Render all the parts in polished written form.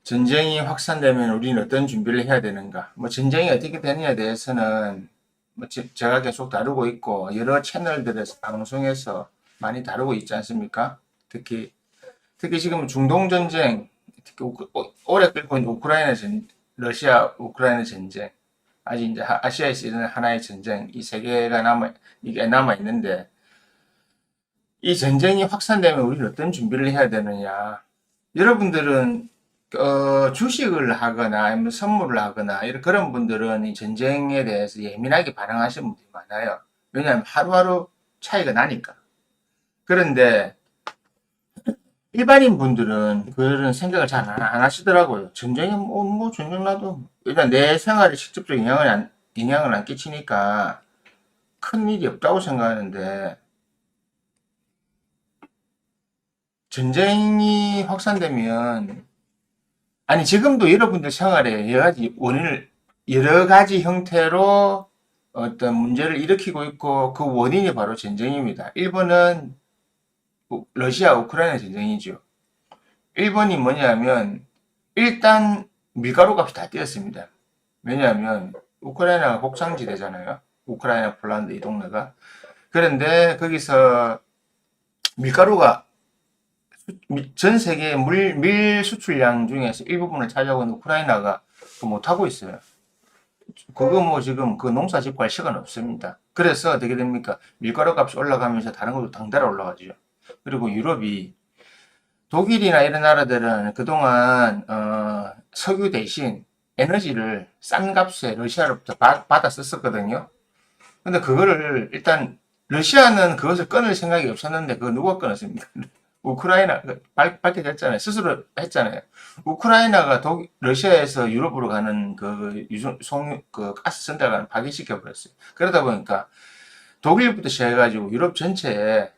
전쟁이 확산되면 우리는 어떤 준비를 해야 되는가? 뭐 전쟁이 어떻게 되느냐에 대해서는 뭐 제가 계속 다루고 있고 여러 채널들에서 방송에서 많이 다루고 있지 않습니까? 특히 지금 중동 전쟁, 특히 오래 끌고 있는 러시아 우크라이나 전쟁, 아직 이제 아시아에서 일어난 하나의 전쟁, 이 세 개가 이게 남아 있는데 이 전쟁이 확산되면 우리는 어떤 준비를 해야 되느냐? 여러분들은 주식을 하거나 아니면 선물을 하거나 이런 그런 분들은 이 전쟁에 대해서 예민하게 반응하시는 분들이 많아요. 왜냐하면 하루하루 차이가 나니까. 그런데 일반인 분들은 그런 생각을 잘 안 하시더라고요. 전쟁이 뭐 전쟁 나도 일단 내 생활에 직접적인 영향을 안 끼치니까 큰 일이 없다고 생각하는데 전쟁이 확산되면 아니, 지금도 여러분들 생활에 여러 가지 형태로 어떤 문제를 일으키고 있고, 그 원인이 바로 전쟁입니다. 1번은 러시아 우크라이나 전쟁이죠. 1번이 뭐냐면, 일단 밀가루 값이 다 뛰었습니다. 왜냐하면, 우크라이나가 곡창지대잖아요. 우크라이나, 폴란드 이 동네가. 그런데 거기서 밀가루가 전 세계 밀 수출량 중에서 일부분을 차지하고 있는 우크라이나가 못하고 있어요. 그거 뭐 지금 그 농사 짓고 할 시간 없습니다. 그래서 어떻게 됩니까? 밀가루 값이 올라가면서 다른 것도 덩달아 올라가죠. 그리고 유럽이 독일이나 이런 나라들은 그동안 석유 대신 에너지를 싼 값에 러시아로부터 받아 썼었거든요. 근데 그거를 일단 러시아는 그것을 끊을 생각이 없었는데 그거 누가 끊었습니까? 우크라이나 밝혀졌잖아요. 스스로 했잖아요. 우크라이나가 러시아에서 유럽으로 가는 그 그 가스 선박을 파기시켜 버렸어요. 그러다 보니까 독일부터 시작해가지고 유럽 전체에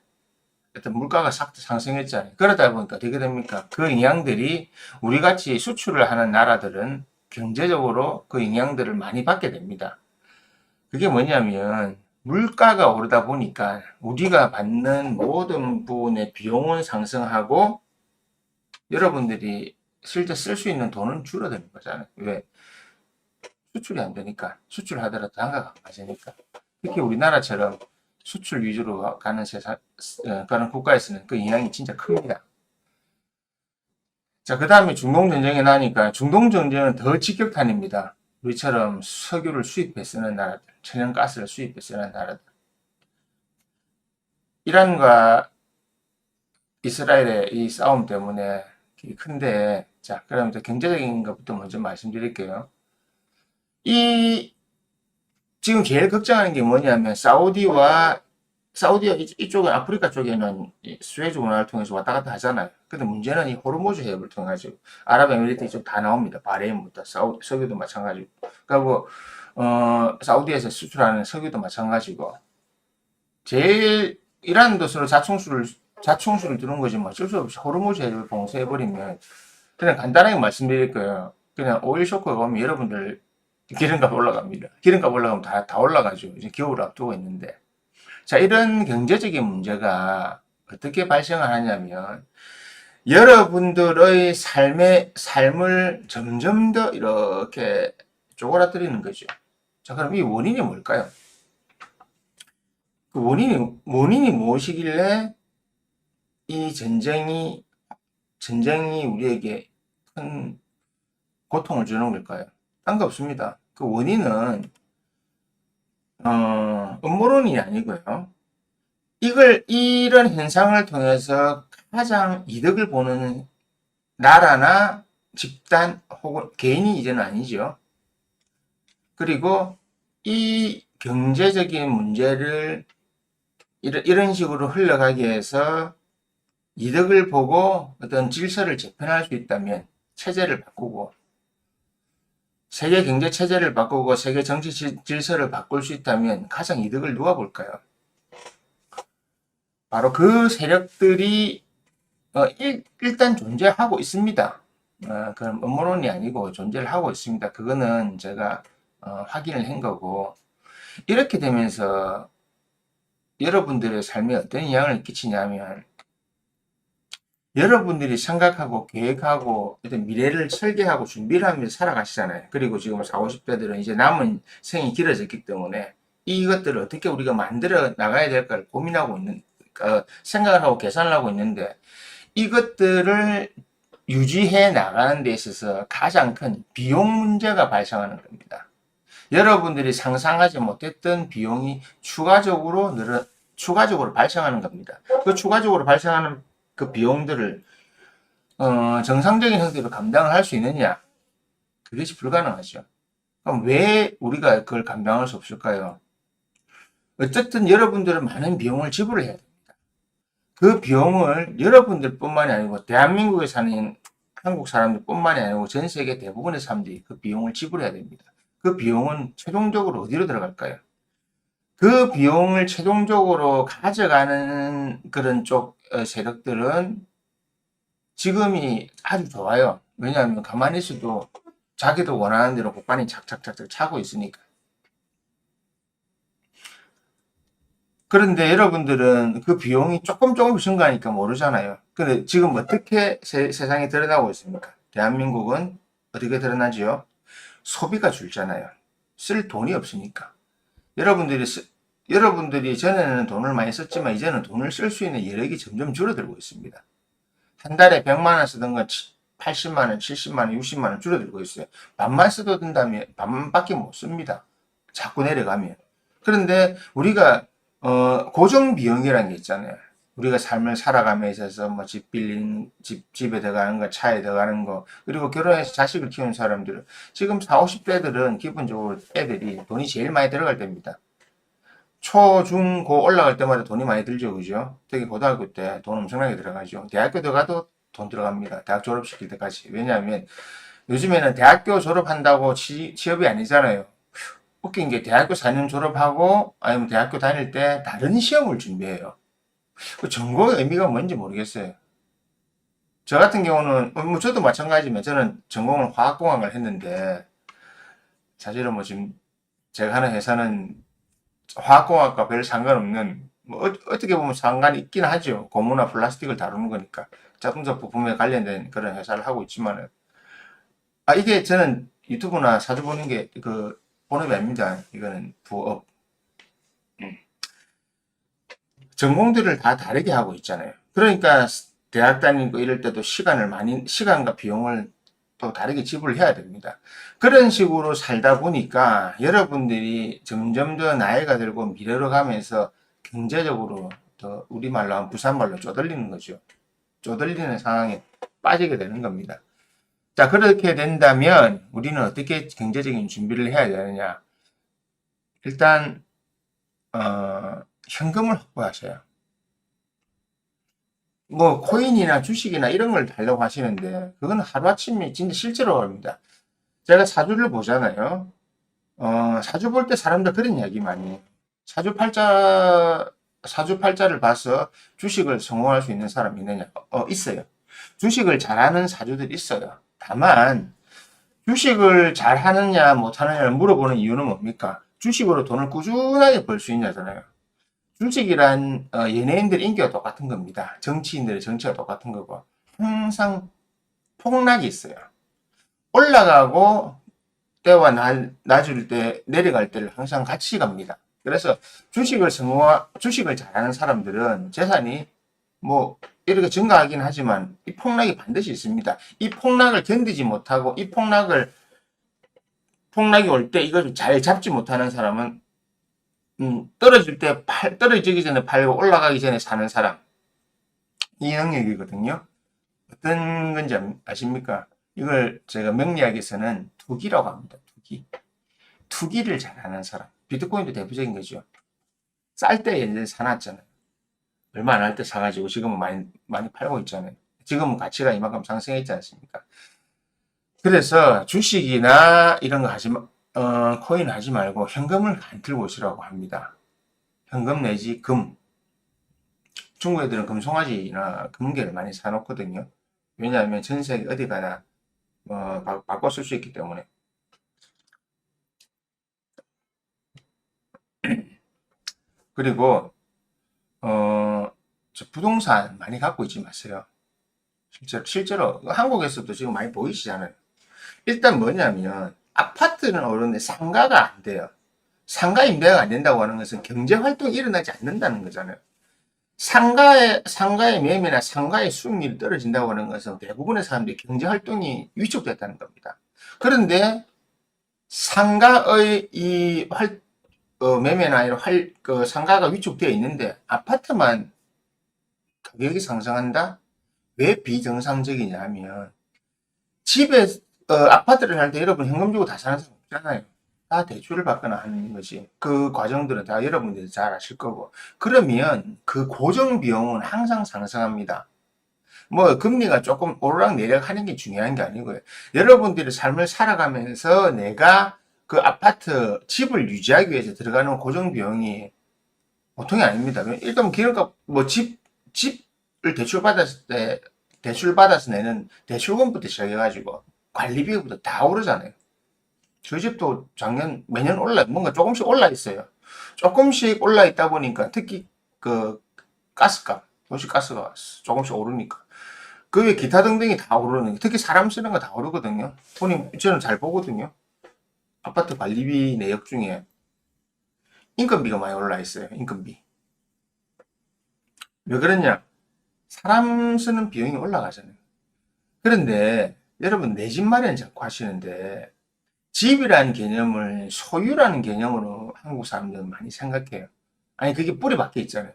어떤 물가가 싹 상승했잖아요. 그러다 보니까 어떻게 됩니까? 그 영향들이 우리 같이 수출을 하는 나라들은 경제적으로 그 영향들을 많이 받게 됩니다. 그게 뭐냐면 물가가 오르다 보니까 우리가 받는 모든 부분의 비용은 상승하고 여러분들이 실제 쓸 수 있는 돈은 줄어드는 거잖아요. 왜? 수출이 안 되니까. 수출하더라도 단가가 맞으니까. 특히 우리나라처럼 수출 위주로 가는 가는 국가에서는 그 영향이 진짜 큽니다. 자, 그 다음에 중동전쟁이 나니까 중동전쟁은 더 직격탄입니다. 우리처럼 석유를 수입해 쓰는 나라들, 천연가스를 수입해 쓰는 나라들. 이란과 이스라엘의 이 싸움 때문에 큰데, 자, 그럼 경제적인 것부터 먼저 말씀드릴게요. 이, 지금 제일 걱정하는 게 뭐냐면, 사우디와 이쪽은 아프리카 쪽에는 스웨즈 운하를 통해서 왔다 갔다 하잖아요. 근데 문제는 이 호르무즈 해협을 통해 가지고 아랍에미리트 이쪽 다 나옵니다. 바레인부터 석유도 마찬가지고. 그리고 사우디에서 수출하는 석유도 마찬가지고. 제일 이란도 서로 자충수를 두는 거지 뭐 어쩔 수 없이 호르무즈 해협을 봉쇄해버리면 그냥 간단하게 말씀드릴 거예요. 그냥 오일 쇼크가 오면 여러분들 기름값 올라갑니다. 기름값 올라가면 다 올라가죠. 이제 겨울 앞두고 있는데. 자, 이런 경제적인 문제가 어떻게 발생을 하냐면, 여러분들의 삶을 점점 더 이렇게 쪼그라뜨리는 거죠. 자, 그럼 이 원인이 뭘까요? 그 원인이 무엇이길래 이 전쟁이 우리에게 큰 고통을 주는 걸까요? 딴 거 없습니다. 그 원인은, 음모론이 아니고요. 이런 현상을 통해서 가장 이득을 보는 나라나 집단 혹은 개인이 이제는 아니죠. 그리고 이 경제적인 문제를 이런 식으로 흘러가게 해서 이득을 보고 어떤 질서를 재편할 수 있다면 체제를 바꾸고 세계 경제 체제를 바꾸고 세계 정치 질서를 바꿀 수 있다면 가장 이득을 누가 볼까요? 바로 그 세력들이 일단 존재하고 있습니다. 그럼 음모론이 아니고 존재를 하고 있습니다. 그거는 제가 확인을 한 거고 이렇게 되면서 여러분들의 삶에 어떤 영향을 끼치냐면 여러분들이 생각하고 계획하고 어떤 미래를 설계하고 준비를 하면서 살아가시잖아요. 그리고 지금 40, 50대들은 이제 남은 생이 길어졌기 때문에 이것들을 어떻게 우리가 만들어 나가야 될까를 고민하고 있는, 생각을 하고 계산을 하고 있는데, 이것들을 유지해 나가는 데 있어서 가장 큰 비용 문제가 발생하는 겁니다. 여러분들이 상상하지 못했던 비용이 추가적으로 발생하는 겁니다. 그 추가적으로 발생하는 그 비용들을 정상적인 형태로 감당을 할 수 있느냐? 그것이 불가능하죠. 그럼 왜 우리가 그걸 감당할 수 없을까요? 어쨌든 여러분들은 많은 비용을 지불을 해야 됩니다. 그 비용을 여러분들뿐만이 아니고 대한민국에 사는 한국 사람들뿐만이 아니고 전 세계 대부분의 사람들이 그 비용을 지불해야 됩니다. 그 비용은 최종적으로 어디로 들어갈까요? 그 비용을 최종적으로 가져가는 그런 쪽 세력들은 지금이 아주 좋아요. 왜냐하면 가만히 있어도 자기도 원하는 대로 국반이 착착착착 차고 있으니까. 그런데 여러분들은 그 비용이 조금 증가하니까 모르잖아요. 근데 지금 어떻게 세상에 드러나고 있습니까? 대한민국은 어떻게 드러나지요? 소비가 줄잖아요. 쓸 돈이 없으니까. 여러분들이 여러분들이 전에는 돈을 많이 썼지만 이제는 돈을 쓸 수 있는 여력이 점점 줄어들고 있습니다. 한 달에 100만 원 쓰던 건 80만 원, 70만 원, 60만 원 줄어들고 있어요. 반만 써도 된다면 반밖에 못 씁니다. 자꾸 내려가면. 그런데 우리가 고정 비용이라는 게 있잖아요. 우리가 삶을 살아감에 있어서 뭐 집 빌린 집에 들어가는 거, 차에 들어가는 거, 그리고 결혼해서 자식을 키우는 사람들은 지금 4, 50대들은 기본적으로 애들이 돈이 제일 많이 들어갈 때입니다. 초, 중, 고 올라갈 때마다 돈이 많이 들죠, 그죠? 특히 고등학교 때 돈 엄청나게 들어가죠. 대학교 들어가도 돈 들어갑니다. 대학 졸업시킬 때까지. 왜냐하면 요즘에는 대학교 졸업한다고 취업이 아니잖아요. 웃긴 게 대학교 4년 졸업하고 아니면 대학교 다닐 때 다른 시험을 준비해요. 그 전공의 의미가 뭔지 모르겠어요. 저 같은 경우는 뭐 저도 마찬가지지만 저는 전공을 화학공학을 했는데 사실은 뭐 지금 제가 하는 회사는 화학공학과 별 상관없는 뭐 떻게 보면 상관이 있긴 하죠. 고무나 플라스틱을 다루는 거니까 자동차 부품에 관련된 그런 회사를 하고 있지만은 이게 저는 유튜브나 사주 보는 게 그 본업이 아닙니다. 이거는 부업. 전공들을 다 다르게 하고 있잖아요. 그러니까 대학 다니고 이럴 때도 시간과 비용을 또 다르게 지불해야 됩니다. 그런 식으로 살다 보니까 여러분들이 점점 더 나이가 들고 미래로 가면서 경제적으로 더 우리말로 하면 부산말로 쪼들리는 거죠. 쪼들리는 상황에 빠지게 되는 겁니다. 자, 그렇게 된다면 우리는 어떻게 경제적인 준비를 해야 되느냐? 일단 현금을 확보하셔요. 뭐 코인이나 주식이나 이런 걸 달라고 하시는데 그건 하루아침에 진짜 실제로 합니다. 제가 사주를 보잖아요. 사주 볼 때 사람들 그런 이야기 많이 해요. 사주팔자 사주팔자를 봐서 주식을 성공할 수 있는 사람이 있느냐? 있어요. 주식을 잘하는 사주들이 있어요. 다만 주식을 잘하느냐 못하느냐를 물어보는 이유는 뭡니까? 주식으로 돈을 꾸준하게 벌 수 있냐잖아요. 주식이란 연예인들 인기가 똑같은 겁니다. 정치인들의 정치가 똑같은 거고 항상 폭락이 있어요. 올라가고 때와 낮을 때 내려갈 때를 항상 같이 갑니다. 그래서 주식을 잘하는 사람들은 재산이 뭐 이렇게 증가하긴 하지만 이 폭락이 반드시 있습니다. 이 폭락을 견디지 못하고 이 폭락이 올 때 이걸 잘 잡지 못하는 사람은 떨어지기 전에 팔고 올라가기 전에 사는 사람. 이 영역이거든요. 어떤 건지 아십니까? 이걸 제가 명리학에서는 투기라고 합니다. 투기. 투기를 잘하는 사람. 비트코인도 대표적인 거죠. 쌀 때 예전에 사놨잖아요. 얼마 안 할 때 사가지고 지금은 많이 팔고 있잖아요. 지금은 가치가 이만큼 상승했지 않습니까? 그래서 주식이나 이런 거 코인 하지 말고 현금을 안 들고 있으라고 합니다. 현금 내지 금. 중국 애들은 금송아지나 금괴를 많이 사놓거든요. 왜냐하면 전 세계 어디 가나 바꿔 쓸 수 있기 때문에. 그리고 저 부동산 많이 갖고 있지 마세요. 실제로 한국에서도 지금 많이 보이시잖아요. 일단 뭐냐면 아파트는 오르는데 상가가 안 돼요. 상가 임대가 안 된다고 하는 것은 경제 활동이 일어나지 않는다는 거잖아요. 상가의 매매나 상가의 수익률이 떨어진다고 하는 것은 대부분의 사람들이 경제 활동이 위축됐다는 겁니다. 그런데 상가의 매매나 이런 상가가 위축되어 있는데 아파트만 가격이 상승한다? 왜 비정상적이냐 하면 집에 아파트를 살 때 여러분 현금 주고 다 사는 사람 없잖아요. 다 대출을 받거나 하는 거지. 그 과정들은 다 여러분들이 잘 아실 거고. 그러면 그 고정 비용은 항상 상승합니다. 뭐 금리가 조금 오르락내리락 하는 게 중요한 게 아니고요. 여러분들이 삶을 살아가면서 내가 그 아파트 집을 유지하기 위해서 들어가는 고정 비용이 보통이 아닙니다. 일단 기름값 집을 대출 받아서 내는 대출금부터 시작해가지고 관리비부터 다 오르잖아요. 저희 집도 매년 뭔가 조금씩 올라 있어요. 조금씩 올라 있다 보니까 특히 그 가스값, 도시가스가 조금씩 오르니까. 그 외 기타 등등이 다 오르는 게, 특히 사람 쓰는 거 다 오르거든요. 돈이, 저는 잘 보거든요. 아파트 관리비 내역 중에 인건비가 많이 올라 있어요. 인건비. 왜 그러냐? 사람 쓰는 비용이 올라가잖아요. 그런데 여러분 내 집 마련 자꾸 하시는데 집이라는 개념을 소유라는 개념으로 한국 사람들은 많이 생각해요. 아니 그게 뿌리 박혀 있잖아요.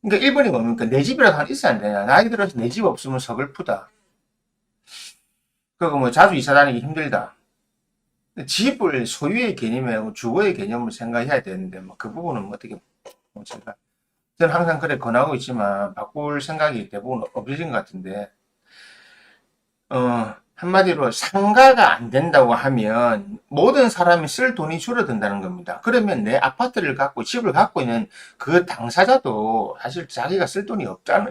그러니까 일본이 뭡니까? 내 집이라도 하나 있어야 안 되냐? 나이 들어서 내 집 없으면 서글프다. 그리고 뭐 자주 이사 다니기 힘들다. 집을 소유의 개념이고 주거의 개념을 생각해야 되는데 뭐 그 부분은 뭐 어떻게 뭐 제가 저는 항상 그래 권하고 있지만 바꿀 생각이 대부분 없으신 것 같은데 한마디로 상가가 안 된다고 하면 모든 사람이 쓸 돈이 줄어든다는 겁니다. 그러면 내 아파트를 갖고 집을 갖고 있는 그 당사자도 사실 자기가 쓸 돈이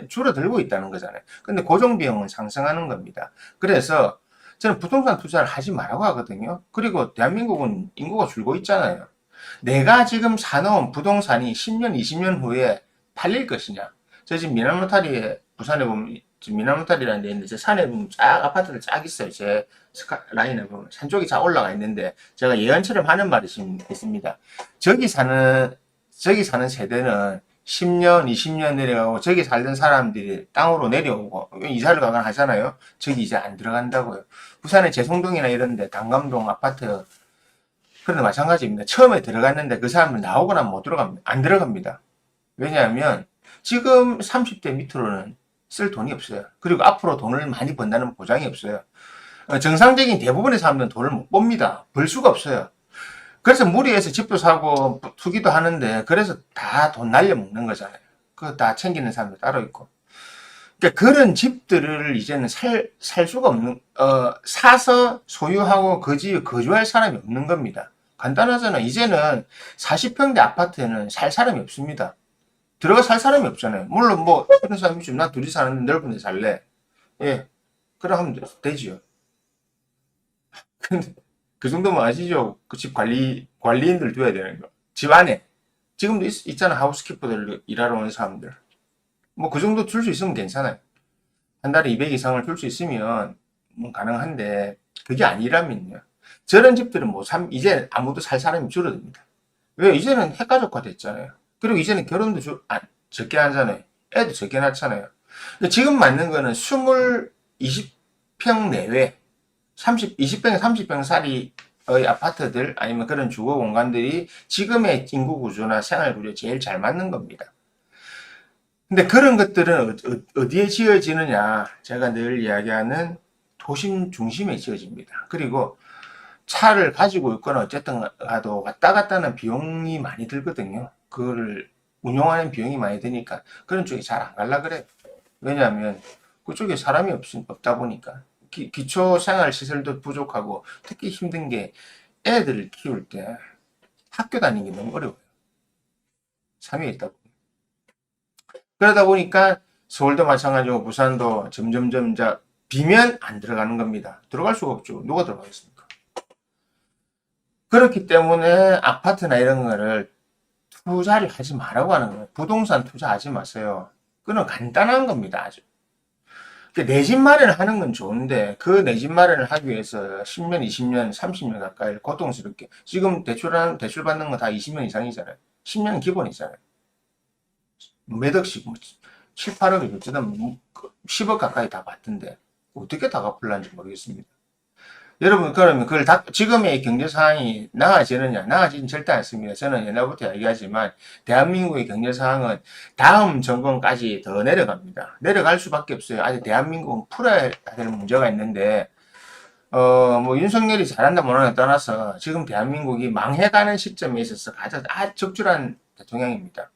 줄어들고 있다는 거잖아요. 근데 고정 비용은 상승하는 겁니다. 그래서 저는 부동산 투자를 하지 말라고 하거든요. 그리고 대한민국은 인구가 줄고 있잖아요. 내가 지금 사놓은 부동산이 10년, 20년 후에 팔릴 것이냐. 저 지금 미나노타리에 부산에 보면 지금 미나노타리라는 데 있는데 제 산에 보면 쫙 아파트들 쫙 있어요. 제 라인에 보면 산 쪽이 쫙 올라가 있는데 제가 예언처럼 하는 말이 있습니다. 저기 사는 세대는 10년, 20년 내려가고 저기 살던 사람들이 땅으로 내려오고 이사를 가거나 하잖아요. 저기 이제 안 들어간다고요. 부산의 재송동이나 이런 데 단감동 아파트 그런데 마찬가지입니다. 처음에 들어갔는데 그 사람은 나오고 나면 못 들어갑니다. 안 들어갑니다. 왜냐하면 지금 30대 밑으로는 쓸 돈이 없어요. 그리고 앞으로 돈을 많이 번다는 보장이 없어요. 정상적인 대부분의 사람들은 돈을 못 법니다. 벌 수가 없어요. 그래서 무리해서 집도 사고 투기도 하는데 그래서 다 돈 날려먹는 거잖아요. 그거 다 챙기는 사람도 따로 있고. 그러니까 그런 집들을 이제는 살 수가 사서 소유하고 그 집에 거주할 사람이 없는 겁니다. 간단하잖아요. 이제는 40평대 아파트에는 살 사람이 없습니다. 들어가 살 사람이 없잖아요. 물론 뭐 그런 사람이 좀 나 둘이 사는데 넓은 데 살래. 예. 그럼 하면 되지요. 근데 그 정도면 아시죠? 그 집 관리인들 둬야 되는 거. 집 안에. 지금도 있잖아. 하우스키퍼들 일하러 오는 사람들. 뭐 그 정도 줄 수 있으면 괜찮아요. 한 달에 200 이상을 줄 수 있으면 뭐 가능한데 그게 아니라면요. 저런 집들은 뭐 이제 아무도 살 사람이 줄어듭니다. 왜? 이제는 핵가족화 됐잖아요. 그리고 이제는 결혼도 적게 하잖아요. 애도 적게 낳잖아요. 지금 맞는 거는 20평 내외, 20평에 30평짜리의 아파트들 아니면 그런 주거 공간들이 지금의 인구 구조나 생활 구조에 제일 잘 맞는 겁니다. 근데 그런 것들은 어디에 지어지느냐? 제가 늘 이야기하는 도심 중심에 지어집니다. 그리고 차를 가지고 있거나 어쨌든 가도 왔다 갔다 하는 비용이 많이 들거든요. 그거를 운용하는 비용이 많이 드니까 그런 쪽에 잘 안 갈라 그래요. 왜냐하면 그쪽에 사람이 없다 보니까 기초 생활 시설도 부족하고 특히 힘든 게 애들을 키울 때 학교 다니는 게 너무 어려워요. 삶에 있다 보니. 그러다 보니까 서울도 마찬가지고 부산도 점점점 이제 비면 안 들어가는 겁니다. 들어갈 수가 없죠. 누가 들어가겠습니까? 그렇기 때문에 아파트나 이런 거를 투자를 하지 말라고 하는 거예요. 부동산 투자하지 마세요. 그건 간단한 겁니다. 아주. 내 집 마련하는 건 좋은데 그 내 집 마련을 하기 위해서 10년, 20년, 30년 가까이 고통스럽게 지금 대출 받는 거 다 20년 이상이잖아요. 10년은 기본이잖아요. 몇 억씩 뭐 7, 8억을 어쩌다 10억 가까이 다 받던데 어떻게 다 갚을란지 모르겠습니다. 여러분 그러면 그걸 지금의 경제 상황이 나아지느냐? 나아지는 절대 않습니다. 저는 옛날부터 얘기하지만 대한민국의 경제 상황은 다음 정권까지 더 내려갑니다. 내려갈 수밖에 없어요. 아직 대한민국은 풀어야 되는 문제가 있는데 뭐 윤석열이 잘한다 못한다 떠나서 지금 대한민국이 망해가는 시점에 있어서 가장 적절한 대통령입니다.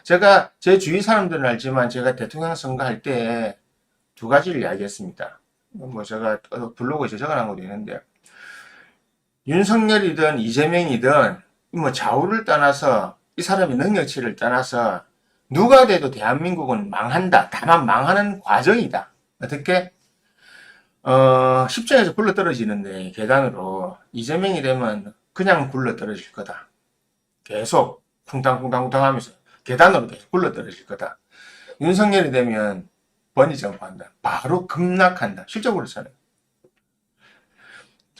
제가 제 주위 사람들은 알지만 제가 대통령 선거할 때 두 가지를 이야기했습니다. 뭐 제가 블로그에 적어놓은 것도 있는데 윤석열이든 이재명이든 뭐 좌우를 떠나서 이 사람의 능력치를 떠나서 누가 돼도 대한민국은 망한다. 다만 망하는 과정이다. 어떻게? 10층에서 굴러 떨어지는데 계단으로 이재명이 되면 그냥 굴러 떨어질 거다. 계속 쿵탕쿵탕쿵탕 하면서 계단으로 계속 굴러 떨어질 거다. 윤석열이 되면 번지점프한다. 바로 급락한다. 실적으로 그렇잖아요.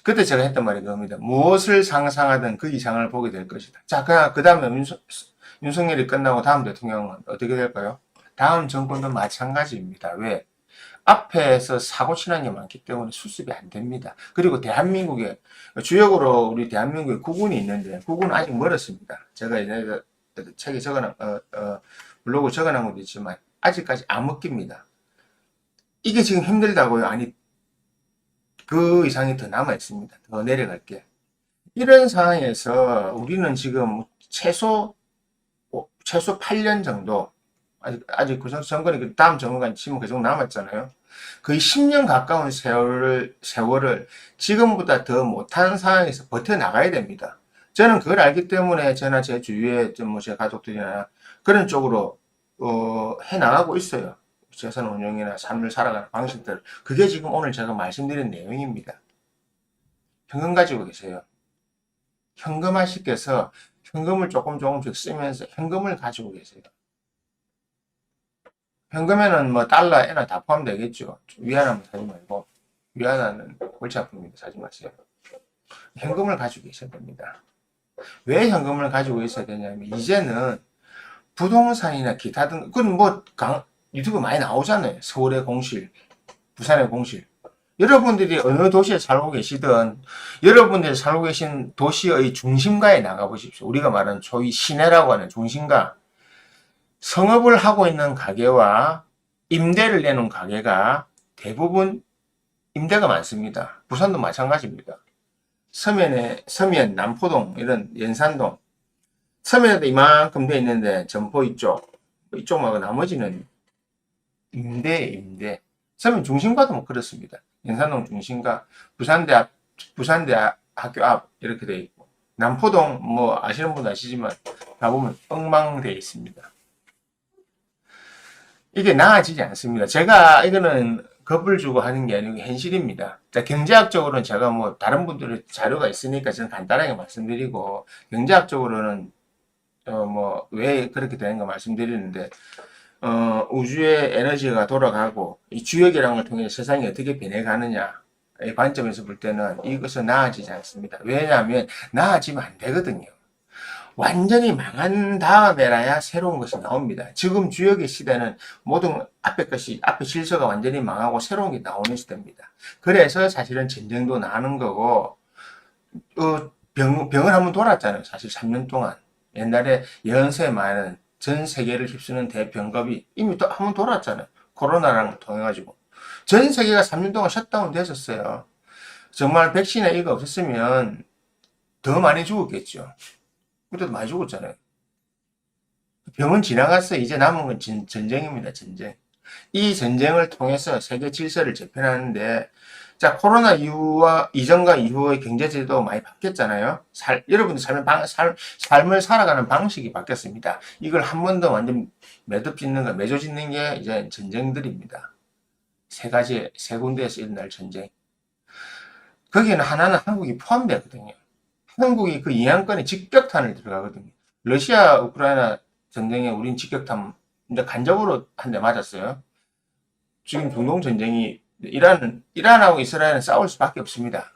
그때 제가 했던 말이 그겁니다. 무엇을 상상하든 그 이상을 보게 될 것이다. 자, 그 다음에 윤석열이 끝나고 다음 대통령은 어떻게 될까요? 다음 정권도 마찬가지입니다. 왜? 앞에서 사고 치는 게 많기 때문에 수습이 안 됩니다. 그리고 대한민국에 주역으로 우리 대한민국에 국군이 있는데 국군은 아직 멀었습니다. 제가 예전에 책에 블로그 적어놓은 것도 있지만 아직까지 안 먹힙니다. 이게 지금 힘들다고요? 아니, 그 이상이 더 남아 있습니다. 더 내려갈게. 이런 상황에서 우리는 지금 최소 8년 정도, 아직 그 정권이 그 다음 정권까지 치면 그 정도 남았잖아요. 거의 10년 가까운 세월을 지금보다 더 못한 상황에서 버텨나가야 됩니다. 저는 그걸 알기 때문에 저나 제 주위에 제 가족들이나 그런 쪽으로, 해나가고 있어요. 재산 운용이나 삶을 살아가는 방식들. 그게 지금 오늘 제가 말씀드린 내용입니다. 현금 가지고 계세요. 현금화시켜서 현금을 조금씩 쓰면서 현금을 가지고 계세요. 현금에는 뭐 달러, 에나 다 포함되겠죠. 위안화만 사지 말고 위안화는 골치 아픕니다. 사지 마세요. 현금을 가지고 계셔야 됩니다. 왜 현금을 가지고 있어야 되냐면 이제는 부동산이나 기타 등 그건 뭐 유튜브 많이 나오잖아요. 서울의 공실, 부산의 공실. 여러분들이 어느 도시에 살고 계시든 여러분들이 살고 계신 도시의 중심가에 나가보십시오. 우리가 말하는 소위 시내라고 하는 중심가. 성업을 하고 있는 가게와 임대를 내놓은 가게가 대부분 임대가 많습니다. 부산도 마찬가지입니다. 서면, 남포동, 이런 연산동. 서면에도 이만큼 돼 있는데 점포 이쪽 말고 나머지는 임대. 서면 중심가도 뭐 그렇습니다. 연산동 중심가, 부산대 학교 앞 이렇게 돼 있고 남포동 뭐 아시는 분 아시지만 가보면 엉망돼 있습니다. 이게 나아지지 않습니다. 제가 이거는 겁을 주고 하는 게 아니고 현실입니다. 자, 경제학적으로는 제가 뭐 다른 분들의 자료가 있으니까 저는 간단하게 말씀드리고 경제학적으로는 뭐 왜 그렇게 되는가 말씀드리는데 우주의 에너지가 돌아가고 이 주역이라는 걸 통해 세상이 어떻게 변해가느냐 이 관점에서 볼 때는 이것은 나아지지 않습니다. 왜냐하면 나아지면 안 되거든요. 완전히 망한 다음에라야 새로운 것이 나옵니다. 지금 주역의 시대는 모든 앞에 질서가 완전히 망하고 새로운 게 나오는 시대입니다. 그래서 사실은 전쟁도 나는 거고, 병을 한번 돌았잖아요. 사실 3년 동안. 옛날에 연세 많은 전 세계를 휩쓰는 대병겁이 이미 또 한번 돌았잖아요. 코로나라는 걸 통해가지고. 전 세계가 3년 동안 셧다운 됐었어요. 정말 백신에 이거 없었으면 더 많이 죽었겠죠. 그때도 많이 죽었잖아요. 병은 지나갔어요. 이제 남은 건 전쟁입니다. 전쟁. 이 전쟁을 통해서 세계 질서를 재편하는데 자 코로나 이전과 이후의 경제제도 많이 바뀌었잖아요. 여러분들 삶을 살아가는 방식이 바뀌었습니다. 이걸 한 번 더 완전 매조 짓는 게 이제 전쟁들입니다. 세 군데에서 일어날 전쟁. 거기에는 하나는 한국이 포함되거든요. 한국이 그 이항권에 직격탄을 들어가거든요. 러시아, 우크라이나 전쟁에 우린 직격탄, 이제 간접으로 한 대 맞았어요. 지금 중동 전쟁이 이란하고 이스라엘은 싸울 수밖에 없습니다.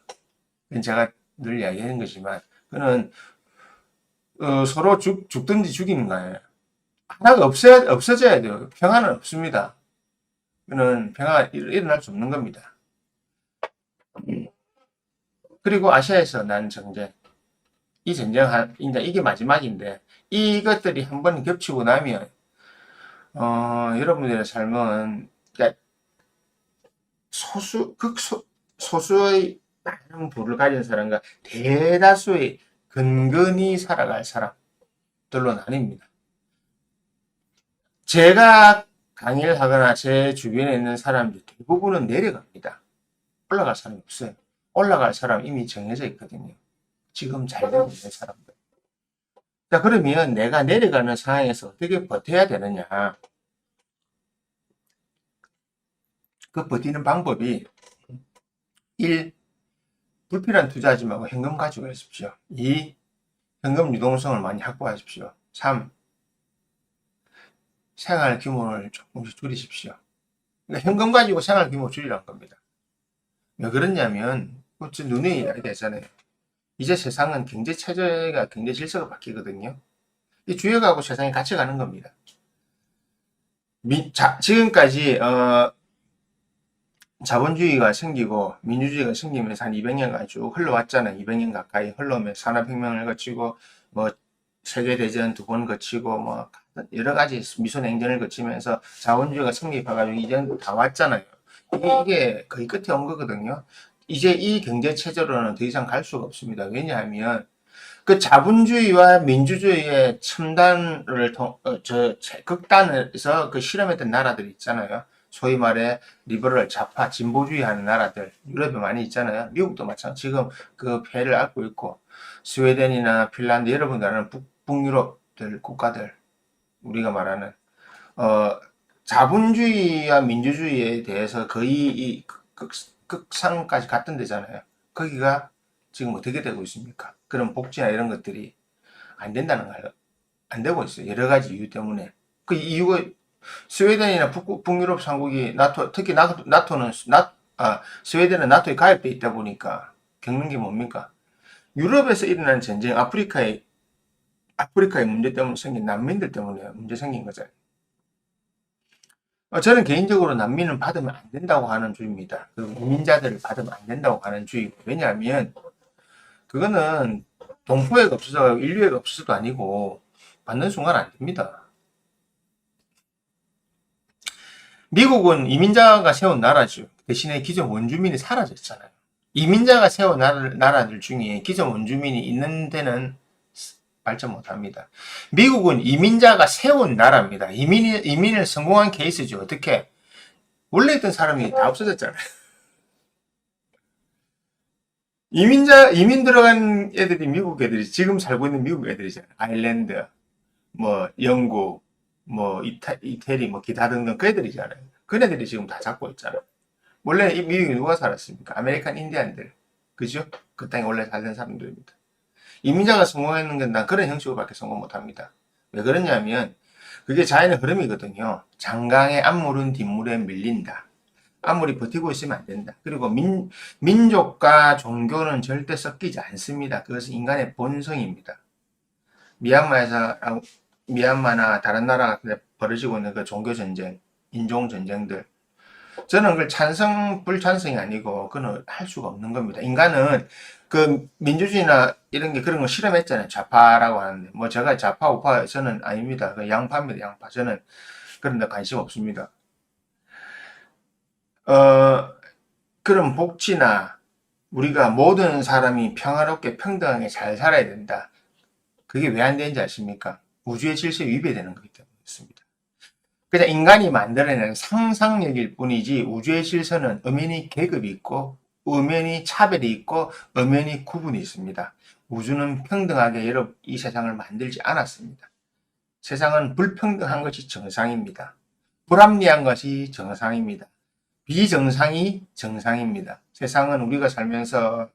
그건 제가 늘 이야기하는 거지만 그는 서로 죽든지 죽이는 거예요. 하나가 없어져야 돼요. 평화는 없습니다. 그는 평화가 일어날 수 없는 겁니다. 그리고 아시아에서 난 전쟁, 이 전쟁 이제 이게 마지막인데 이것들이 한번 겹치고 나면 여러분들의 삶은 그러니까 소수의 많은 부를 가진 사람과 대다수의 근근히 살아갈 사람들로 나뉩니다. 제가 강의를 하거나 제 주변에 있는 사람들 대부분은 내려갑니다. 올라갈 사람이 없어요. 올라갈 사람 이미 정해져 있거든요. 지금 잘 되고 있는 사람들. 자, 그러면 내가 내려가는 상황에서 어떻게 버텨야 되느냐. 그 버티는 방법이 1. 불필요한 투자하지 말고 현금 가지고 하십시오. 2. 현금 유동성을 많이 확보하십시오. 3. 생활 규모를 조금씩 줄이십시오. 그러니까 현금 가지고 생활 규모 줄이라는 겁니다. 왜 그러냐면 눈에 이야기 되잖아요. 이제 세상은 경제 체제가 경제 질서가 바뀌거든요. 이 주역하고 세상이 같이 가는 겁니다. 지금까지 자본주의가 생기고 민주주의가 생기면서 한 200년간 쭉 흘러왔잖아요. 200년 가까이 흘러오면서 산업혁명을 거치고 뭐 세계대전 2번 거치고 뭐 여러 가지 미소냉전을 거치면서 자본주의가 성립해가지고 이제 다 왔잖아요. 이게 거의 끝에 온 거거든요. 이제 이 경제 체제로는 더 이상 갈 수가 없습니다. 왜냐하면 그 자본주의와 민주주의의 첨단을 극단에서 그 실험했던 나라들 있잖아요. 소위 말해 리버럴 좌파 진보주의 하는 나라들 유럽에 많이 있잖아요. 미국도 마찬가지 지금 그 폐를 앓고 있고 스웨덴이나 핀란드 여러분들 아는 북유럽들 국가들 우리가 말하는 자본주의와 민주주의에 대해서 거의 이 극상까지 갔던 데잖아요. 거기가 지금 어떻게 되고 있습니까? 그런 복지나 이런 것들이 안 된다는 거예요. 안 되고 있어요. 여러 가지 이유 때문에. 그 이유가 스웨덴이나 북유럽 삼국이 특히 스웨덴은 나토에 가입돼 있다 보니까 겪는 게 뭡니까? 유럽에서 일어난 전쟁, 아프리카의 문제 때문에 생긴 난민들 때문에 문제 생긴 거잖아요. 저는 개인적으로 난민은 받으면 안 된다고 하는 주의입니다. 그리고 이민자들을 받으면 안 된다고 하는 주의고. 왜냐하면 그거는 동포애가 없어서 인류애가 없어서도 아니고 받는 순간 안 됩니다. 미국은 이민자가 세운 나라죠. 대신에 기존 원주민이 사라졌잖아요. 이민자가 세운 나라들 중에 기존 원주민이 있는 데는 발전 못합니다. 미국은 이민자가 세운 나라입니다. 이민을 성공한 케이스죠. 어떻게? 원래 있던 사람이 다 없어졌잖아요. 이민 들어간 애들이 미국 애들이 지금 살고 있는 미국 애들이잖아요. 아일랜드, 뭐 영국, 뭐 이태리, 뭐 기타 등등 그 애들이잖아요. 그 애들이 지금 다 잡고 있잖아요. 원래 이 미국에 누가 살았습니까? 아메리칸 인디안들, 그죠? 그 땅에 원래 살던 사람들입니다. 이민자가 성공했는 건 난 그런 형식으로밖에 성공 못합니다. 왜 그러냐면 그게 자연의 흐름이거든요. 장강의 앞물은 뒷물에 밀린다. 아무리 버티고 있으면 안 된다. 그리고 민족과 종교는 절대 섞이지 않습니다. 그것은 인간의 본성입니다. 미얀마나 다른 나라 같은 데 벌어지고 있는 그 종교 전쟁, 인종 전쟁들. 저는 그걸 불찬성이 아니고 그건 할 수가 없는 겁니다. 인간은 그 민주주의나 이런 게 그런 거 실험했잖아요. 좌파라고 하는데 뭐 제가 좌파 우파 저는 아닙니다. 그 양파입니다. 양파. 저는 그런 데 관심 없습니다. 그런 복지나 우리가 모든 사람이 평화롭게 평등하게 잘 살아야 된다. 그게 왜 안 되는지 아십니까? 우주의 질서에 위배되는 거기 때문에 그렇습니다. 그냥 인간이 만들어내는 상상력일 뿐이지 우주의 질서는 엄연히 계급이 있고 엄연히 차별이 있고 엄연히 구분이 있습니다. 우주는 평등하게 이 세상을 만들지 않았습니다. 세상은 불평등한 것이 정상입니다. 불합리한 것이 정상입니다. 비정상이 정상입니다. 세상은 우리가 살면서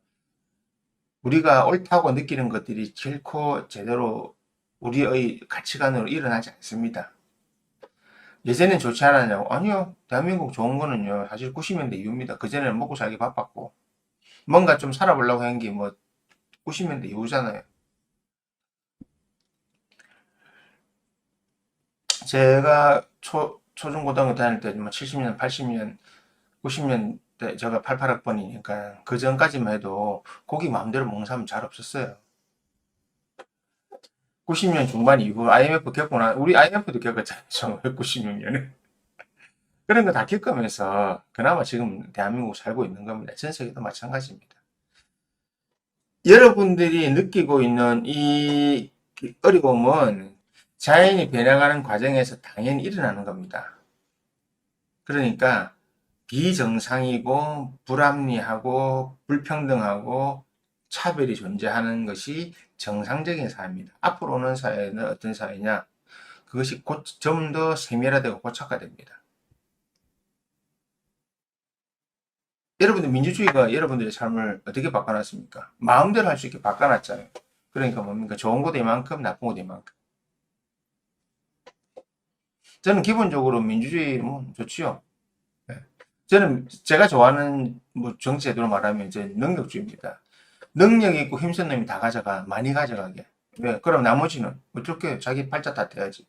우리가 옳다고 느끼는 것들이 결코 제대로 우리의 가치관으로 일어나지 않습니다. 예전엔 좋지 않았냐고. 아니요. 대한민국 좋은 거는요. 사실 90년대 이후입니다. 그전에는 먹고 살기 바빴고. 뭔가 좀 살아보려고 한 게 뭐 90년대 이후잖아요. 제가 초중고등학교 다닐 때, 뭐 70년, 80년, 90년대, 제가 88학번이니까 그 전까지만 해도 고기 마음대로 먹는 사람 잘 없었어요. 90년 중반 이후 IMF 겪고 우리 IMF도 겪었잖아요. 1996년에. 그런 거 다 겪으면서 그나마 지금 대한민국 살고 있는 겁니다. 전 세계도 마찬가지입니다. 여러분들이 느끼고 있는 이 어려움은 자연이 변해가는 과정에서 당연히 일어나는 겁니다. 그러니까 비정상이고 불합리하고 불평등하고 차별이 존재하는 것이 정상적인 사회입니다. 앞으로 오는 사회는 어떤 사회냐? 그것이 좀 더 세밀화되고 고착화됩니다. 여러분들 민주주의가 여러분들의 삶을 어떻게 바꿔놨습니까? 마음대로 할 수 있게 바꿔놨잖아요. 그러니까 뭡니까? 좋은 것도 이만큼, 나쁜 것도 이만큼. 저는 기본적으로 민주주의 뭐 좋지요. 네. 저는 제가 좋아하는 뭐 정치 제도로 말하면 이제 능력주의입니다. 능력 있고 힘센 놈이 다 가져가, 많이 가져가게. 왜? 그럼 나머지는 어떻게 자기 팔자 다 떼야지.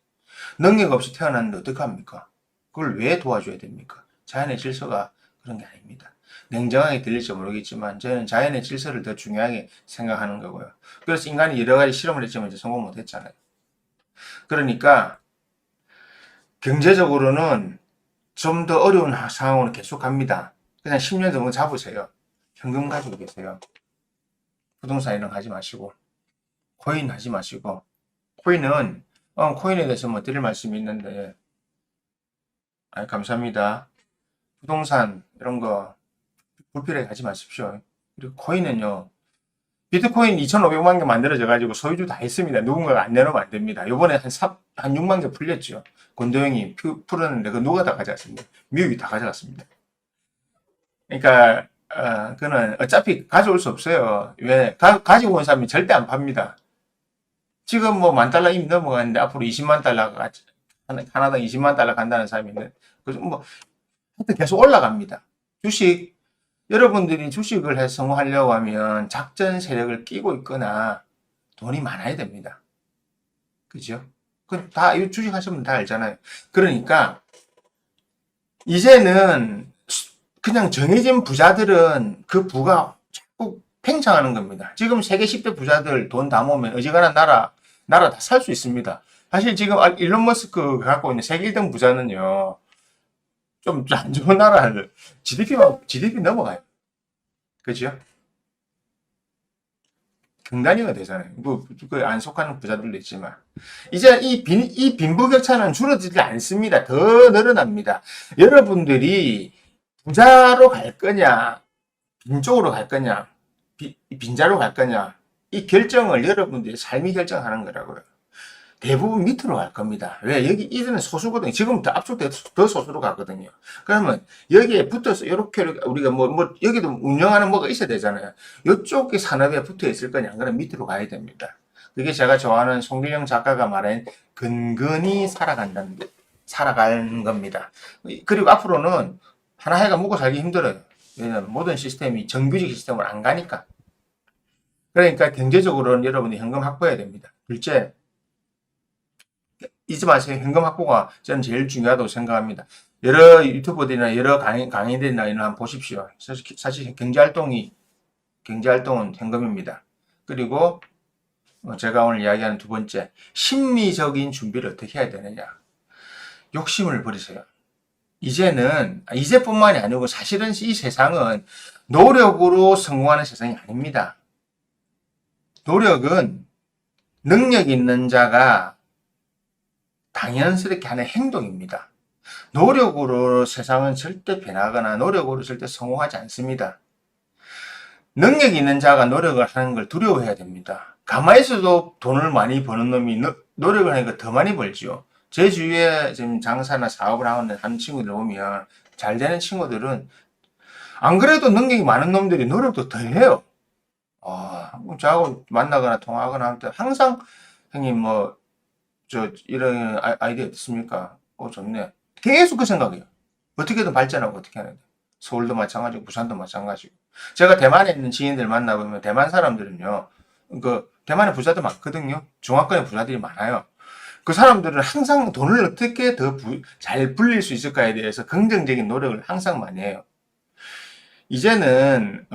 능력 없이 태어났는데 어떡합니까? 그걸 왜 도와줘야 됩니까? 자연의 질서가 그런 게 아닙니다. 냉정하게 들릴지 모르겠지만 저는 자연의 질서를 더 중요하게 생각하는 거고요. 그래서 인간이 여러 가지 실험을 했지만 이제 성공 못 했잖아요. 그러니까 경제적으로는 좀 더 어려운 상황으로 계속 갑니다. 그냥 10년 정도 잡으세요. 현금 가지고 계세요. 부동산 이런 거 하지 마시고, 코인 하지 마시고, 코인은, 코인에 대해서 뭐 드릴 말씀이 있는데, 감사합니다. 부동산 이런 거 불필요하게 하지 마십시오. 그리고 코인은요, 비트코인 2,500만 개 만들어져 가지고 소유주 다 있습니다. 누군가가 안 내놓으면 안 됩니다. 요번에 한 6만 개 풀렸죠. 권도영이 풀었는데 그 누가 다 가져갔습니다. 미국이 다 가져갔습니다. 그러니까 그는 어차피 가져올 수 없어요. 왜? 가지고 온 사람이 절대 안 팝니다. 지금 뭐 만 달러 이미 넘어갔는데 앞으로 20만 달러가 하나당 20만 달러 간다는 사람이 있는. 그래서 뭐 하여튼 계속 올라갑니다. 주식 여러분들이 주식을 해서 성공하려고 하면 작전 세력을 끼고 있거나 돈이 많아야 됩니다. 그죠? 다, 이 주식 하시면 다 알잖아요. 그러니까, 이제는 그냥 정해진 부자들은 그 부가 자꾸 팽창하는 겁니다. 지금 세계 10대 부자들 돈 다 모으면 어지간한 나라 다 살 수 있습니다. 사실 지금 일론 머스크가 갖고 있는 세계 1등 부자는요, 좀 안 좋은 나라를 GDP 넘어가요. 그죠? 금단위가 되잖아요. 안 속하는 부자들도 있지만. 이제 이 빈부격차는 줄어들지 않습니다. 더 늘어납니다. 여러분들이 부자로 갈 거냐, 빈쪽으로 갈 거냐, 빈자로 갈 거냐, 이 결정을 여러분들이 삶이 결정하는 거라고요. 대부분 밑으로 갈 겁니다. 왜? 여기 이제는 소수거든요. 지금부터 압축돼 더 소수로 가거든요. 그러면 여기에 붙어서 이렇게 우리가 여기도 운영하는 뭐가 있어야 되잖아요. 이쪽에 산업에 붙어 있을 거냐? 그럼 밑으로 가야 됩니다. 그게 제가 좋아하는 송길영 작가가 말한 근근히 살아가는 겁니다. 그리고 앞으로는 하나해가 먹고 살기 힘들어요. 왜냐하면 모든 시스템이 정규직 시스템으로 안 가니까. 그러니까 경제적으로는 여러분이 현금 확보해야 됩니다. 둘째, 잊지 마세요. 현금 확보가 저는 제일 중요하다고 생각합니다. 여러 유튜버들이나 여러 강의들이나 이런 한번 보십시오. 사실 경제활동은 현금입니다. 그리고 제가 오늘 이야기하는 두 번째, 심리적인 준비를 어떻게 해야 되느냐. 욕심을 버리세요. 이제뿐만이 아니고 사실은 이 세상은 노력으로 성공하는 세상이 아닙니다. 노력은 능력 있는 자가 당연스럽게 하는 행동입니다. 노력으로 세상은 절대 변하거나 노력으로 절대 성공하지 않습니다. 능력 있는 자가 노력을 하는 걸 두려워해야 됩니다. 가만히 있어도 돈을 많이 버는 놈이 노력을 하니까 더 많이 벌지요. 제 주위에 지금 장사나 사업을 하는 친구들 보면 잘 되는 친구들은 안 그래도 능력이 많은 놈들이 노력도 더 해요. 저하고 만나거나 통화하거나 할 때 항상 형님 이런 아이디어 어떻습니까? 좋네. 계속 그 생각이에요. 어떻게든 발전하고 어떻게 하는데. 서울도 마찬가지고 부산도 마찬가지고. 제가 대만에 있는 지인들 만나보면 대만 사람들은요. 대만에 부자도 많거든요. 중화권에 부자들이 많아요. 그 사람들은 항상 돈을 어떻게 더 잘 불릴 수 있을까에 대해서 긍정적인 노력을 항상 많이 해요. 이제는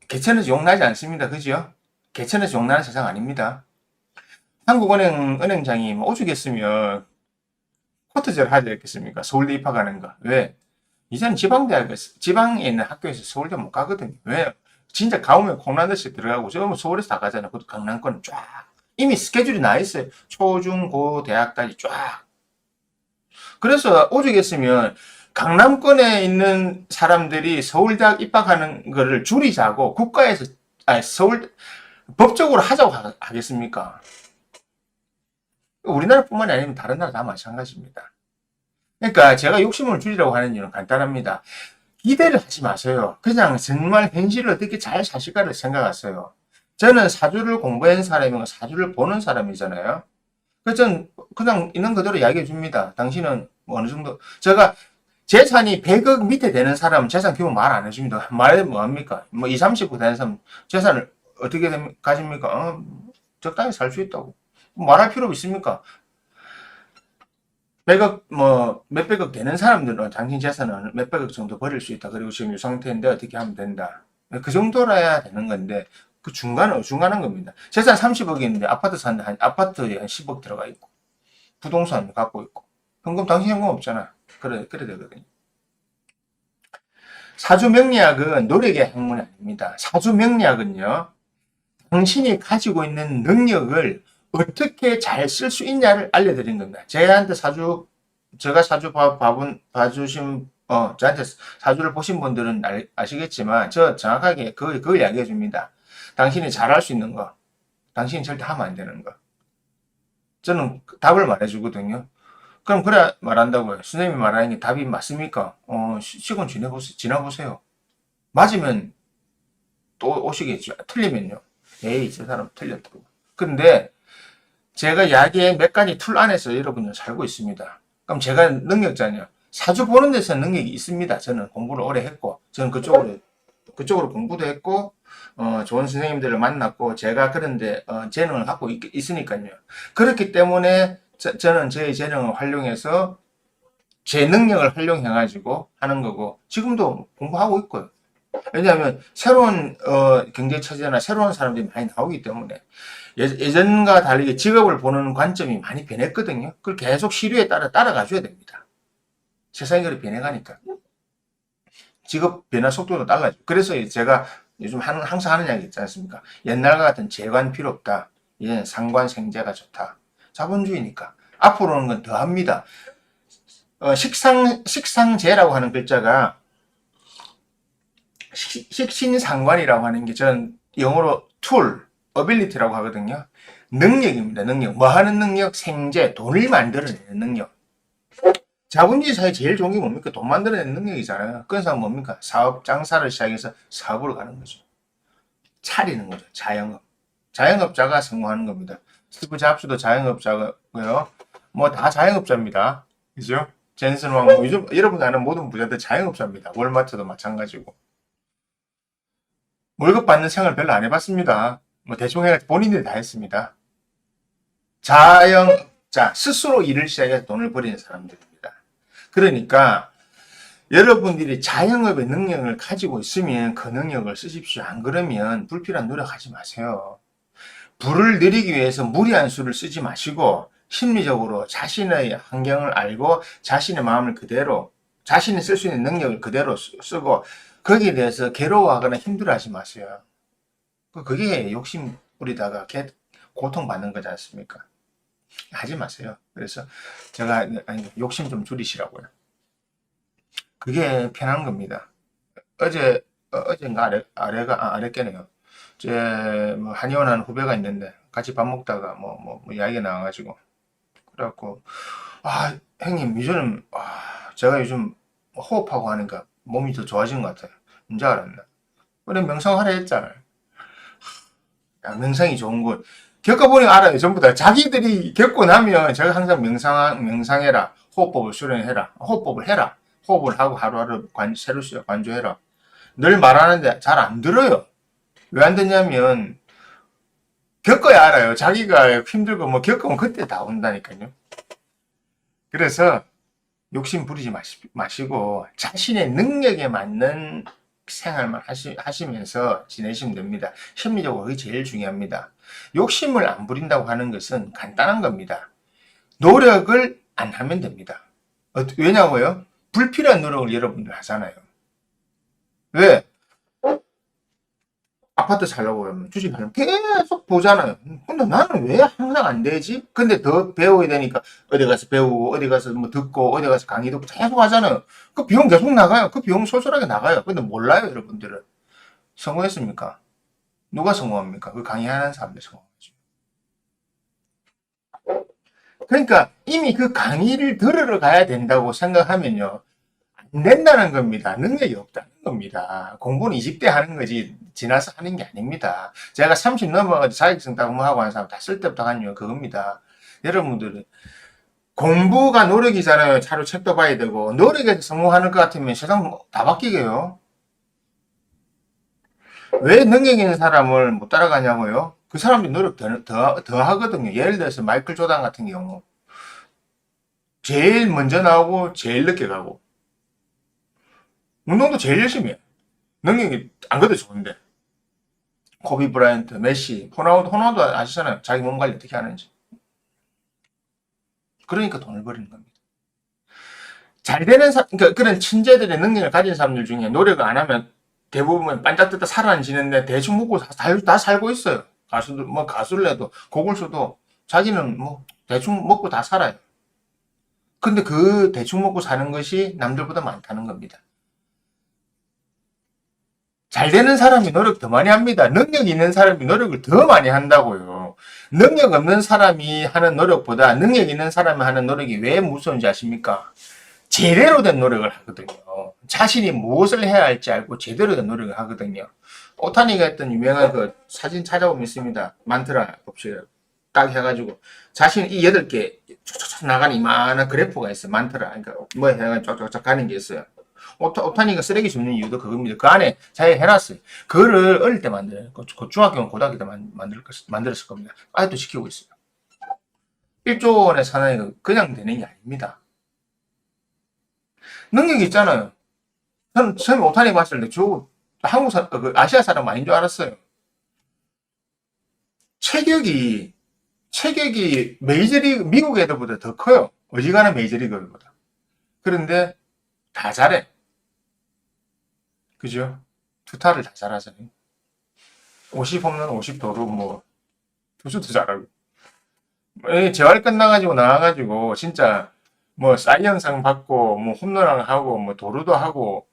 개천에서 용나지 않습니다. 그죠? 개천에서 용나는 세상 아닙니다. 한국은행 은행장이 뭐 오죽했으면 코트제를 하지 않겠습니까? 서울대 입학하는 거. 왜? 이제는 지방에 있는 학교에서 서울대 못 가거든요. 왜? 진짜 가오면 콩나듯이 들어가고, 저 뭐 서울에서 다 가잖아요. 그것도 강남권은 쫙. 이미 스케줄이 나 있어요. 초, 중, 고, 대학까지 쫙. 그래서 오죽했으면 강남권에 있는 사람들이 서울대학 입학하는 거를 줄이자고 국가에서, 법적으로 하자고 하겠습니까? 우리나라뿐만이 아니면 다른 나라 다 마찬가지입니다. 그러니까 제가 욕심을 줄이라고 하는 이유는 간단합니다. 기대를 하지 마세요. 그냥 정말 현실을 어떻게 잘 사실까를 생각하세요. 저는 사주를 공부한 사람이고 사주를 보는 사람이잖아요. 그래서 저는 그냥 있는 그대로 이야기해 줍니다. 당신은 뭐 어느 정도, 제가 재산이 100억 밑에 되는 사람은 재산 규모 말 안 해줍니다. 말해 뭐합니까? 뭐 20, 30억 되는 사람 재산을 어떻게 가집니까? 적당히 살 수 있다고. 말할 필요 있습니까? 100억, 몇백억 되는 사람들은 당신 재산은 몇백억 정도 버릴 수 있다. 그리고 지금 이 상태인데 어떻게 하면 된다. 그 정도라야 되는 건데, 그 중간은 어중간한 겁니다. 재산 30억인데 아파트 사는데 아파트에 한 10억 들어가 있고, 부동산 갖고 있고, 현금, 당신 현금 없잖아. 그래 되거든요. 사주 명리학은 노력의 학문이 아닙니다. 사주 명리학은요, 당신이 가지고 있는 능력을 어떻게 잘 쓸 수 있냐를 알려드린 겁니다. 제가 사주 봐주신, 저한테 사주를 보신 분들은 아시겠지만, 저 정확하게 그걸 이야기해 줍니다. 당신이 잘할 수 있는 거, 당신이 절대 하면 안 되는 거. 저는 답을 말해 주거든요. 그럼 그래 말한다고요. 선생님이 말하는 게 답이 맞습니까? 시간 지나보세요. 맞으면 또 오시겠죠. 틀리면요. 에이, 저 사람 틀렸다고. 근데 제가 이야기의 몇 가지 툴 안에서 여러분들 살고 있습니다. 그럼 제가 능력자냐? 사주 보는 데서 능력이 있습니다. 저는 공부를 오래 했고, 저는 그쪽으로 공부도 했고, 좋은 선생님들을 만났고, 제가 그런데, 재능을 갖고 있으니까요. 그렇기 때문에 저는 제 재능을 활용해서 제 능력을 활용해가지고 하는 거고, 지금도 공부하고 있고요. 왜냐하면 새로운 경제 처지나 새로운 사람들이 많이 나오기 때문에 예전과 다르게 직업을 보는 관점이 많이 변했거든요. 그걸 계속 시류에 따라가줘야 됩니다. 세상이 그렇게 변해가니까 직업 변화 속도도 달라져. 그래서 제가 요즘 항상 하는 이야기 있지 않습니까? 옛날과 같은 재관 필요 없다. 이제는 상관생재가 좋다. 자본주의니까 앞으로는 건 더 합니다. 식상재라고 하는 글자가 식신상관이라고 하는 게 전 영어로 툴, 어빌리티라고 하거든요. 능력입니다. 능력. 뭐 하는 능력? 생재, 돈을 만들어내는 능력. 자본주의 사회 제일 좋은 게 뭡니까? 돈 만들어내는 능력이잖아요. 그런 사람 뭡니까? 사업, 장사를 시작해서 사업으로 가는 거죠. 차리는 거죠. 자영업. 자영업자가 성공하는 겁니다. 스티브 잡스도 자영업자고요. 뭐 다 자영업자입니다. 그죠? 젠슨 왕, 요즘 여러분 아는 모든 부자들 자영업자입니다. 월마트도 마찬가지고. 월급 받는 생활 별로 안 해봤습니다. 뭐 대충 해가 본인들이 다 했습니다. 자영업자, 스스로 일을 시작해서 돈을 벌이는 사람들입니다. 그러니까 여러분들이 자영업의 능력을 가지고 있으면 그 능력을 쓰십시오. 안 그러면 불필요한 노력하지 마세요. 부를 누리기 위해서 무리한 수를 쓰지 마시고 심리적으로 자신의 환경을 알고 자신의 마음을 그대로, 자신이 쓸 수 있는 능력을 그대로 쓰고 거기에 대해서 괴로워하거나 힘들어하지 마세요. 그게 욕심 부리다가 고통받는 거지 않습니까? 하지 마세요. 그래서 제가 욕심 좀 줄이시라고요. 그게 편한 겁니다. 어젠가 아랫께네요. 뭐 한의원하는 후배가 있는데 같이 밥 먹다가 뭐 이야기가 나와가지고 그래갖고 형님 요즘 제가 요즘 호흡하고 하니까 몸이 더 좋아진 것 같아요. 언제 알았나? 그래 명상하라 했잖아요. 명상이 좋은 걸 겪어보니 알아요. 전부 다 자기들이 겪고 나면 제가 항상 명상해라, 호흡법을 수련해라. 호흡법을 해라. 호흡을 하고 하루하루 새로 관조해라. 늘 말하는데 잘 안 들어요. 왜 안 듣냐면 겪어야 알아요. 자기가 힘들고 뭐 겪으면 그때 다 온다니까요. 그래서 욕심 부리지 마시고 자신의 능력에 맞는 생활만 하시면서 지내시면 됩니다. 심리적으로 그게 제일 중요합니다. 욕심을 안 부린다고 하는 것은 간단한 겁니다. 노력을 안 하면 됩니다. 왜냐고요? 불필요한 노력을 여러분들 하잖아요. 왜? 아파트 살려고 그러면 주식 하려면 계속 보잖아요. 근데 나는 왜 항상 안 되지? 근데 더 배워야 되니까 어디 가서 배우고 어디 가서 뭐 듣고 어디 가서 강의 듣고 계속 하잖아요. 그 비용 계속 나가요. 그 비용 솔솔하게 나가요. 근데 몰라요, 여러분들은. 성공했습니까? 누가 성공합니까? 그 강의하는 사람들 성공하죠. 그러니까 이미 그 강의를 들으러 가야 된다고 생각하면요. 안 된다는 겁니다. 능력이 없다는 겁니다. 공부는 20대 하는 거지 지나서 하는 게 아닙니다. 제가 30 넘어가지고 자격증 따고 뭐 하고 하는 사람 다 쓸 때부터 한 이유가 그겁니다. 여러분들은 공부가 노력이잖아요. 차로 책도 봐야 되고 노력에서 성공하는 것 같으면 세상 다 바뀌게요. 왜 능력 있는 사람을 못 따라가냐고요? 그 사람들이 노력 더 하거든요. 예를 들어서 마이클 조단 같은 경우 제일 먼저 나오고 제일 늦게 가고 운동도 제일 열심히 해. 능력이 안 그래도 좋은데. 코비 브라이언트, 메시, 호나우도 아시잖아요. 자기 몸 관리 어떻게 하는지. 그러니까 돈을 버리는 겁니다. 잘 되는 그러니까 그런 천재들의 능력을 가진 사람들 중에 노력을 안 하면 대부분 반짝떴다 살아지는데 대충 먹고 다 살고 있어요. 가수들, 뭐 가수를 해도, 고글수도 자기는 뭐 대충 먹고 다 살아요. 근데 그 대충 먹고 사는 것이 남들보다 많다는 겁니다. 잘 되는 사람이 노력 더 많이 합니다. 능력 있는 사람이 노력을 더 많이 한다고요. 능력 없는 사람이 하는 노력보다 능력 있는 사람이 하는 노력이 왜 무서운지 아십니까? 제대로 된 노력을 하거든요. 자신이 무엇을 해야 할지 알고 제대로 된 노력을 하거든요. 오타니가 했던 유명한 그 사진 찾아보면 있습니다. 만트라 법칙을 딱 해가지고 자신 이 8개 쫙쫙 나가는 이만한 그래프가 있어요. 만트라. 그러니까 뭐 해가지고 쫙쫙 가는 게 있어요. 오타니가 쓰레기 줍는 이유도 그겁니다. 그 안에 자기가 해놨어요. 그거를 어릴 때 만들어요. 그 중학교, 고등학교 때 만들었을 겁니다. 아직도 지키고 있어요. 1조 원의 사나이가 그냥 되는 게 아닙니다. 능력이 있잖아요. 저는 처음에 오타니 봤을 때 아시아 사람 아닌 줄 알았어요. 체격이, 메이저리그, 미국 애들보다 더 커요. 어지간한 메이저리그보다. 그런데 다 잘해. 그죠? 투타를 다 잘하잖아요. 50 홈런, 50 도루, 뭐, 투수도 잘하고. 재활 끝나가지고 나와가지고, 진짜, 뭐, 사이언상 받고, 뭐, 홈런을 하고, 뭐, 도루도 하고,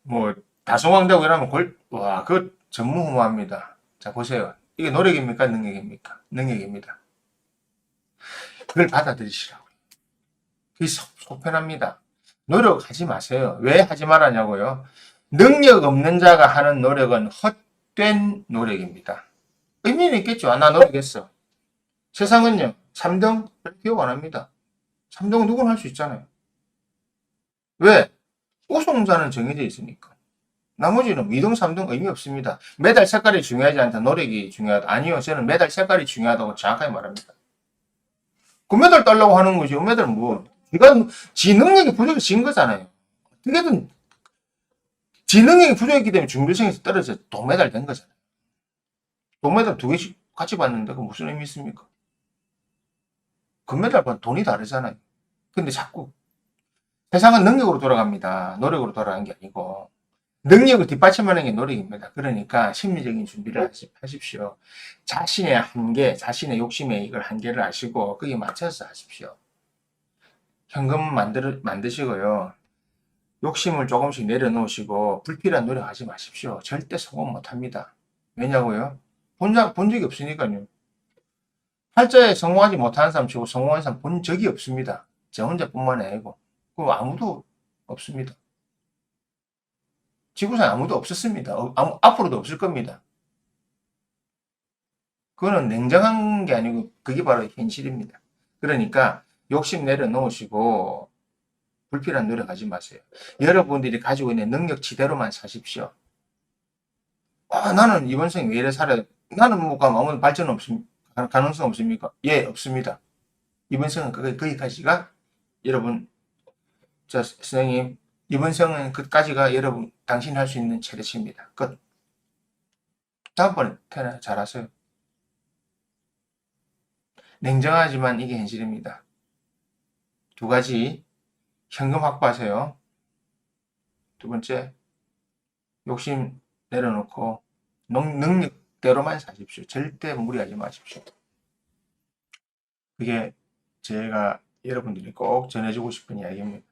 뭐, 다성황되고 이러면 와, 그거 전무후무합니다. 자, 보세요. 이게 노력입니까? 능력입니까? 능력입니다. 그걸 받아들이시라고요. 그게 속편합니다. 노력하지 마세요. 왜 하지 말라냐고요? 능력 없는 자가 하는 노력은 헛된 노력입니다. 의미는 있겠죠. 아, 나 노력했어. 세상은요, 3등 기억 안 합니다. 3등은 누구나 할 수 있잖아요. 왜? 우승자는 정해져 있으니까. 나머지는 2등, 3등 의미 없습니다. 메달 색깔이 중요하지 않다. 노력이 중요하다. 아니요. 저는 메달 색깔이 중요하다고 정확하게 말합니다. 금메달 따려고 하는 거지. 금메달 뭐. 지 능력이 부족해진 거잖아요. 어떻게든 지 능력이 부족했기 때문에 준비생에서 떨어져 동메달 된 거잖아요. 동메달 2개씩 같이 받는데 그 무슨 의미 있습니까? 금메달과 돈이 다르잖아요. 근데 자꾸 세상은 능력으로 돌아갑니다. 노력으로 돌아가는 게 아니고. 능력을 뒷받침하는 게 노력입니다. 그러니까 심리적인 준비를 하십시오. 자신의 한계, 자신의 욕심의 이걸 한계를 아시고 거기에 맞춰서 하십시오. 현금 만드시고요. 욕심을 조금씩 내려놓으시고 불필요한 노력하지 마십시오. 절대 성공 못합니다. 왜냐고요? 본 적이 없으니까요. 팔자에 성공하지 못하는 사람 치고 성공한 사람 본 적이 없습니다. 저 혼자뿐만 아니고 그 아무도 없습니다. 지구상에 아무도 없었습니다. 앞으로도 없을 겁니다. 그거는 냉정한 게 아니고 그게 바로 현실입니다. 그러니까 욕심 내려놓으시고 불필요한 노력하지 마세요. 여러분들이 가지고 있는 능력치대로만 사십시오. 나는 이번 생에 왜 이래 살아야, 나는 뭐가 아무 발전 없습니까? 가능성 없습니까? 예, 없습니다. 이번 생은 거기까지가 여러분, 선생님, 이번 생은 끝까지가 여러분, 당신이 할 수 있는 최대치입니다. 끝. 다음번에 태어나 잘하세요. 냉정하지만 이게 현실입니다. 두 가지, 현금 확보하세요. 두 번째, 욕심 내려놓고 능력대로만 사십시오. 절대 무리하지 마십시오. 그게 제가 여러분들이 꼭 전해주고 싶은 이야기입니다.